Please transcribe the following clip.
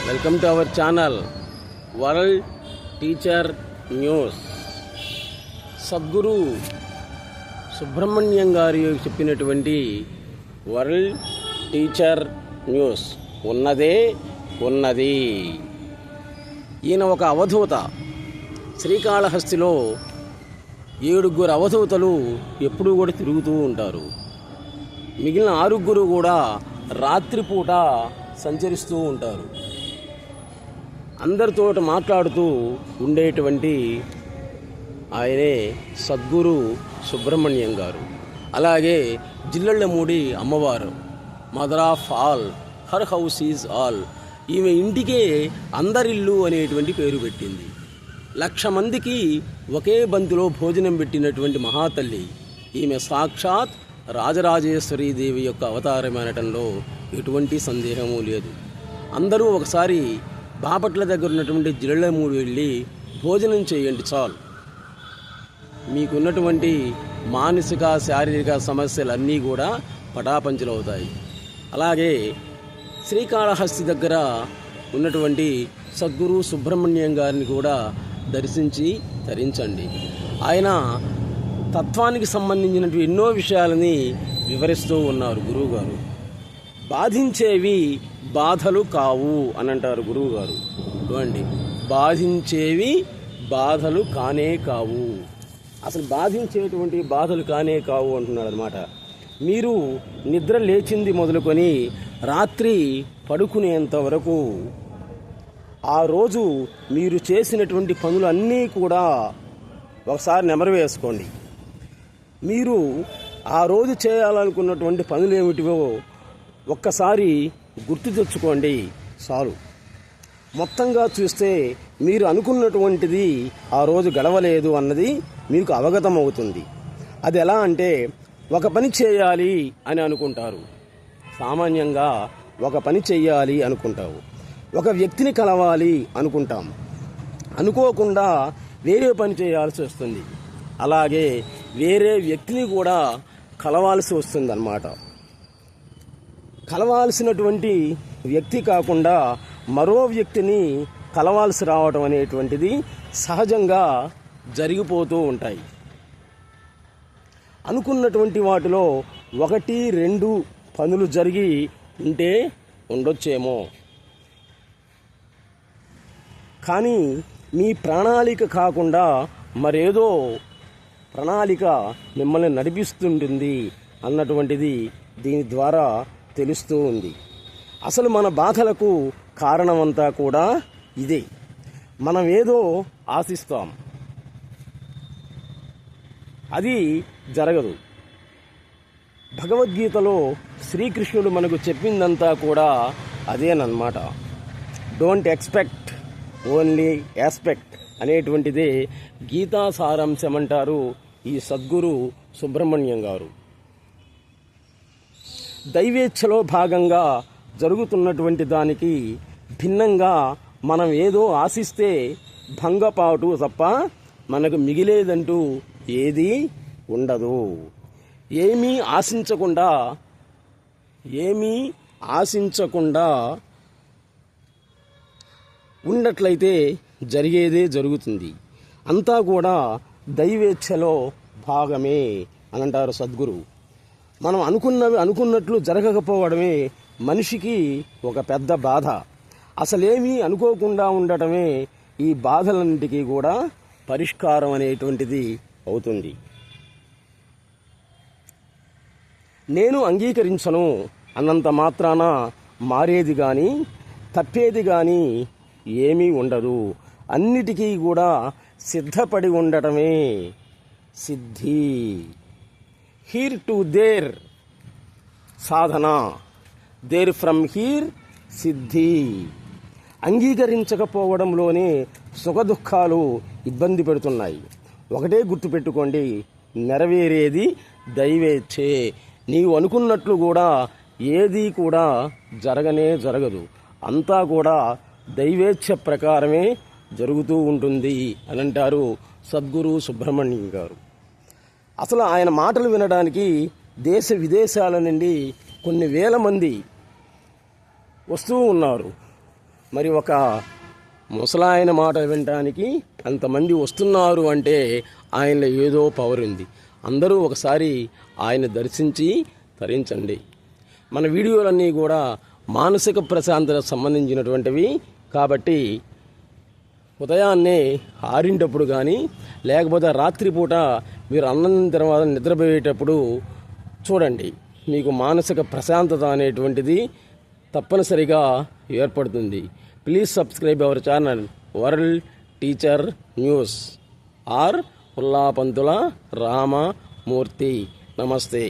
Welcome to our channel world teacher news. Sadguru Subrahmanyam గారు చెప్పినటువంటి world teacher news ఉన్నదే ఉన్నది. ఈయన ఒక అవధూత. శ్రీకాళహస్తిలో 7 అవధూతలు ఎప్పుడూ కూడా తిరుగుతూ ఉంటారు. మిగిలిన 6 కూడా రాత్రిపూట సంచరిస్తూ ఉంటారు. అందరితో మాట్లాడుతూ ఉండేటువంటి ఆయనే సద్గురు సుబ్రహ్మణ్యం గారు. అలాగే జిల్లెళ్ళమూడి అమ్మవారు, mother of all, her house is all. ఈమె ఇంటికే అందరిల్లు అనేటువంటి పేరు పెట్టింది. 1,00,000 మందికి ఒకే బంతిలో భోజనం పెట్టినటువంటి మహాతల్లి ఈమె. సాక్షాత్ రాజరాజేశ్వరీ దేవి యొక్క అవతారం అనటంలో ఎటువంటి సందేహము లేదు. అందరూ ఒకసారి బాపట్ల దగ్గర ఉన్నటువంటి జిల్లెళ్ళమూడి వెళ్ళి భోజనం చేయండి చాలు. మీకున్నటువంటి మానసిక శారీరక సమస్యలన్నీ కూడా పటాపంచలవుతాయి. అలాగే శ్రీకాళహస్తి దగ్గర ఉన్నటువంటి సద్గురు సుబ్రహ్మణ్యం గారిని కూడా దర్శించి తరించండి. ఆయన తత్వానికి సంబంధించినటువంటి ఎన్నో విషయాలని వివరిస్తూ ఉన్నారు గురువుగారు. బాధించేవి బాధలు కావు అని అంటారు గురువుగారు. చూడండి, బాధించేవి బాధలు కానే కావు. అసలు బాధించేటువంటి బాధలు కానే కావు అంటున్నాడు అనమాట. మీరు నిద్ర లేచింది మొదలుకొని రాత్రి పడుకునేంత వరకు ఆ రోజు మీరు చేసినటువంటి పనులు అన్నీ కూడా ఒకసారి నెమరు వేసుకోండి. మీరు ఆ రోజు చేయాలనుకున్నటువంటి పనులు ఏమిటివో ఒక్కసారి గుర్తు తెచ్చుకోండి చాలు. మొత్తంగా చూస్తే మీరు అనుకున్నటువంటిది ఆ రోజు గడవలేదు అన్నది మీకు అవగతం అవుతుంది. అది ఎలా అంటే, ఒక పని చేయాలి అని అనుకుంటారు. సామాన్యంగా ఒక పని చేయాలి అనుకుంటావు. ఒక వ్యక్తిని కలవాలి అనుకుంటాం. అనుకోకుండా వేరే పని చేయాల్సి వస్తుంది. అలాగే వేరే వ్యక్తిని కూడా కలవాల్సి వస్తుందన్నమాట. కలవాల్సినటువంటి వ్యక్తి కాకుండా మరో వ్యక్తిని కలవాల్సి రావడం అనేటువంటిది సహజంగా జరిగిపోతూ ఉంటాయి. అనుకున్నటువంటి వాటిలో 1, 2 పనులు జరిగి ఉంటే ఉండొచ్చేమో, కానీ మీ ప్రణాళిక కాకుండా మరేదో ప్రణాళిక మిమ్మల్ని నడిపిస్తుంటుంది అన్నటువంటిది దీని ద్వారా తెలుస్తూ ఉంది. అసలు మన బాధలకు కారణమంతా కూడా ఇదే. మనం ఏదో ఆశిస్తాం, అది జరగదు. భగవద్గీతలో శ్రీకృష్ణుడు మనకు చెప్పిందంతా కూడా అదేనమాట. డోంట్ ఎక్స్పెక్ట్, ఓన్లీ యాస్పెక్ట్ అనేటువంటిదే గీతా సారాంశం అంటారు ఈ సద్గురు సుబ్రహ్మణ్యం గారు. దైవేచ్ఛలో భాగంగా జరుగుతున్నటువంటి దానికి భిన్నంగా మనం ఏదో ఆశిస్తే భంగపాటు తప్ప మనకు మిగిలేదంటూ ఏదీ ఉండదు. ఏమీ ఆశించకుండా ఉన్నట్లయితే జరిగేదే జరుగుతుంది. అంతా కూడా దైవేచ్ఛలో భాగమే అని అంటారు సద్గురు. మనం అనుకున్నట్లు జరగకపోవడమే మనిషికి ఒక పెద్ద బాధ. అసలేమీ అనుకోకుండా ఉండటమే ఈ బాధలన్నిటికీ కూడా పరిష్కారం అనేటువంటిది అవుతుంది. నేను అంగీకరించను అన్నంత మాత్రాన మారేది కానీ తప్పేది కానీ ఏమీ ఉండదు. అన్నిటికీ కూడా సిద్ధపడి ఉండటమే సిద్ధి. హీర్ టు దేర్ సాధన, దేర్ ఫ్రమ్ హీర్ సిద్ధి. అంగీకరించకపోవడంలోనే సుఖదుఖాలు ఇబ్బంది పెడుతున్నాయి. ఒకటే గుర్తుపెట్టుకోండి, నెరవేరేది దైవేచ్ఛే. నీవు అనుకున్నట్లు కూడా ఏదీ కూడా జరగదు. అంతా కూడా దైవేచ్ఛ ప్రకారమే జరుగుతూ ఉంటుంది అని అంటారు సద్గురు సుబ్రహ్మణ్యం గారు. అసలు ఆయన మాటలు వినడానికి దేశ విదేశాల నుండి కొన్ని వేల మంది వస్తూ ఉన్నారు. మరి ఒక ముసలాయన మాట వినడానికి అంతమంది వస్తున్నారు అంటే ఆయనలో ఏదో పవర్ ఉంది. అందరూ ఒకసారి ఆయన దర్శించి తరించండి. మన వీడియోలన్నీ కూడా మానసిక ప్రశాంతతకు సంబంధించినటువంటివి కాబట్టి ఉదయాన్నే 6 కానీ లేకపోతే రాత్రిపూట మీరు అన్నం తర్వాత నిద్రపోయేటప్పుడు చూడండి. మీకు మానసిక ప్రశాంతత అనేటువంటిది తప్పనిసరిగా ఏర్పడుతుంది. Please subscribe our channel world teacher news ఆర్ ఉల్లాపంతుల రామమూర్తి. నమస్తే.